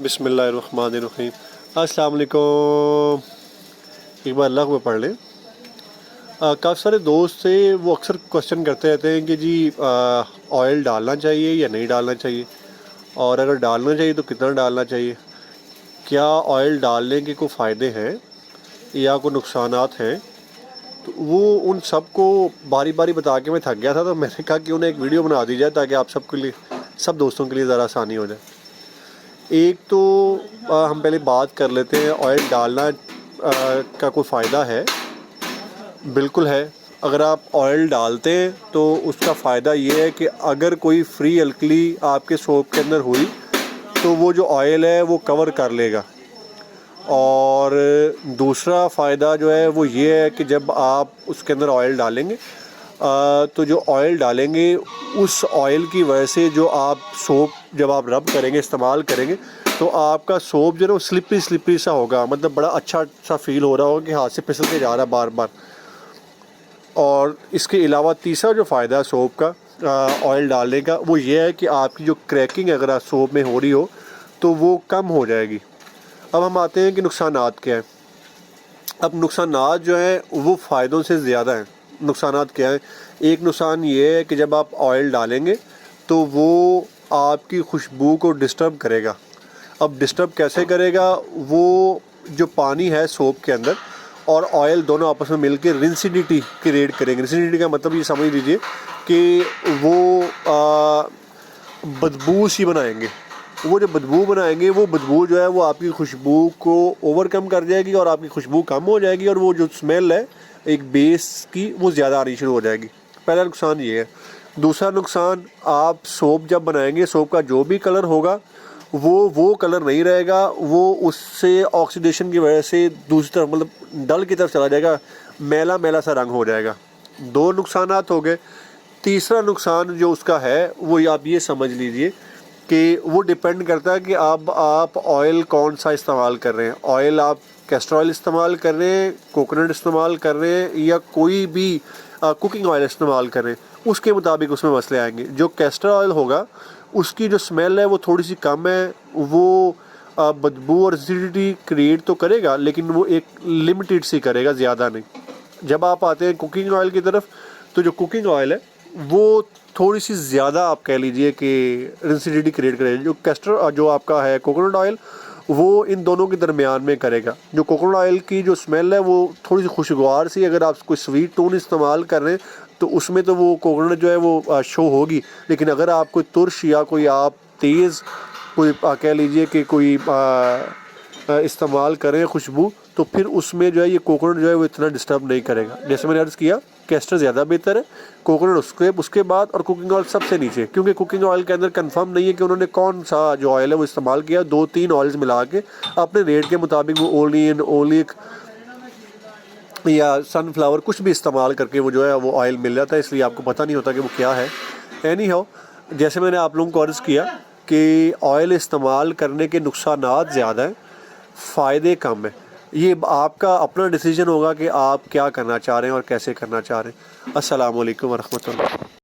बिस्मिल्लाहिर्रहमानिर्रहीम। अस्सलाम वालेकुम। एक बार अल्लाह में पढ़ लें। काफ़ी सारे दोस्त थे, वो अक्सर क्वेश्चन करते रहते हैं कि जी ऑयल डालना चाहिए या नहीं डालना चाहिए, और अगर डालना चाहिए तो कितना डालना चाहिए, क्या ऑयल डालने के कोई फ़ायदे हैं या कोई नुकसानात हैं। तो वो उन सब को बारी बारी बता के मैं थक गया था, तो मैंने कहा कि उन्हें एक वीडियो बना दी जाए ताकि आप सबके लिए, सब दोस्तों के लिए ज़रा आसानी हो जाए। एक तो हम पहले बात कर लेते हैं, ऑयल डालना का कोई फ़ायदा है? बिल्कुल है। अगर आप ऑयल डालते हैं तो उसका फ़ायदा ये है कि अगर कोई फ्री अल्कली आपके सोप के अंदर हुई तो वो जो ऑयल है वो कवर कर लेगा। और दूसरा फ़ायदा जो है वो ये है कि जब आप उसके अंदर ऑयल डालेंगे तो जो ऑयल डालेंगे उस ऑयल की वजह से जो आप सोप जब आप रब करेंगे, इस्तेमाल करेंगे, तो आपका सोप जो है वो स्लिपरी सा होगा, मतलब बड़ा अच्छा सा फील हो रहा होगा कि हाथ से फिसल के जा रहा है बार बार। और इसके अलावा तीसरा जो फ़ायदा है सोप का ऑयल डालने का, वो ये है कि आपकी जो क्रैकिंग अगर आप सोप में हो रही हो तो वो कम हो जाएगी। अब हम आते हैं कि नुकसानात क्या है। अब नुकसानात जो हैं वो फ़ायदों से ज़्यादा हैं। नुकसानात क्या है? एक नुकसान ये है कि जब आप ऑयल डालेंगे तो वो आपकी खुशबू को डिस्टर्ब करेगा। अब डिस्टर्ब कैसे करेगा? वो जो पानी है सोप के अंदर और ऑयल दोनों आपस में मिलकर रिंसिडिटी क्रिएट करेंगे। रिंसिडिटी का मतलब ये समझ लीजिए कि वो बदबू सी बनाएंगे। वो जो बदबू बनाएंगे, वो बदबू जो है वो आपकी खुशबू को ओवरकम कर जाएगी और आपकी खुशबू कम हो जाएगी, और वो जो स्मेल है एक बेस की वो ज़्यादा आनी शुरू हो जाएगी। पहला नुकसान ये है। दूसरा नुकसान, आप सोप जब बनाएंगे, सोप का जो भी कलर होगा वो कलर नहीं रहेगा, वो उससे ऑक्सीडेशन की वजह से दूसरी तरफ, मतलब डल की तरफ चला जाएगा, मैला मैला सा रंग हो जाएगा। दो नुकसानात हो गए। तीसरा नुकसान जो उसका है वो आप ये समझ लीजिए कि वो डिपेंड करता है कि आप ऑयल कौन सा इस्तेमाल कर रहे हैं। ऑयल आप कैस्टर ऑयल इस्तेमाल कर रहे हैं, कोकोनट इस्तेमाल कर रहे हैं, या कोई भी कुकिंग ऑयल इस्तेमाल कर रहे हैं, उसके मुताबिक उसमें मसले आएंगे। जो कैस्टर ऑयल होगा उसकी जो स्मेल है वो थोड़ी सी कम है, वो बदबू और एसिडिटी क्रिएट तो करेगा लेकिन वो एक लिमिटेड सी करेगा, ज़्यादा नहीं। जब आप आते हैं कुकिंग ऑयल की तरफ, तो जो कुकिंग ऑयल है वो थोड़ी सी ज़्यादा आप कह लीजिए कि एसिडिटी क्रिएट करेगा। जो कैस्टर जो आपका है कोकोनट ऑयल, वो इन दोनों के दरमियान में करेगा। जो कोकोनट ऑयल की जो स्मेल है वो थोड़ी सी खुशगवार सी, अगर आप कोई स्वीट टोन इस्तेमाल कर रहे हैं तो उसमें तो वो कोकोनट जो है वो शो होगी। लेकिन अगर आप कोई तुर्श या कोई आप तेज़ कोई कह लीजिए कि कोई इस्तेमाल करें खुशबू, तो फिर उसमें जो है ये कोकोनट जो है वो इतना डिस्टर्ब नहीं करेगा। जैसे मैंने अर्ज़ किया, कैस्टर ज़्यादा बेहतर है, कोकोनट उसके बाद, और कुकिंग ऑयल सबसे नीचे, क्योंकि कुकिंग ऑयल के अंदर कंफर्म नहीं है कि उन्होंने कौन सा जो ऑयल है वो इस्तेमाल किया। 2-3 ऑयल्स मिला के अपने रेट के मुताबिक वो ओलिक या सनफ्लावर कुछ भी इस्तेमाल करके वो जो है वो ऑयल मिल जाता है, इसलिए आपको पता नहीं होता कि वो क्या है। एनी हाउ, जैसे मैंने आप लोगों को अर्ज़ किया कि ऑयल इस्तेमाल करने के नुकसानात ज़्यादा हैं, फ़ायदे कम हैं। ये आपका अपना डिसीजन होगा कि आप क्या करना चाह रहे हैं और कैसे करना चाह रहे हैं। अस्सलाम वालेकुम वरहमतुल्लाह।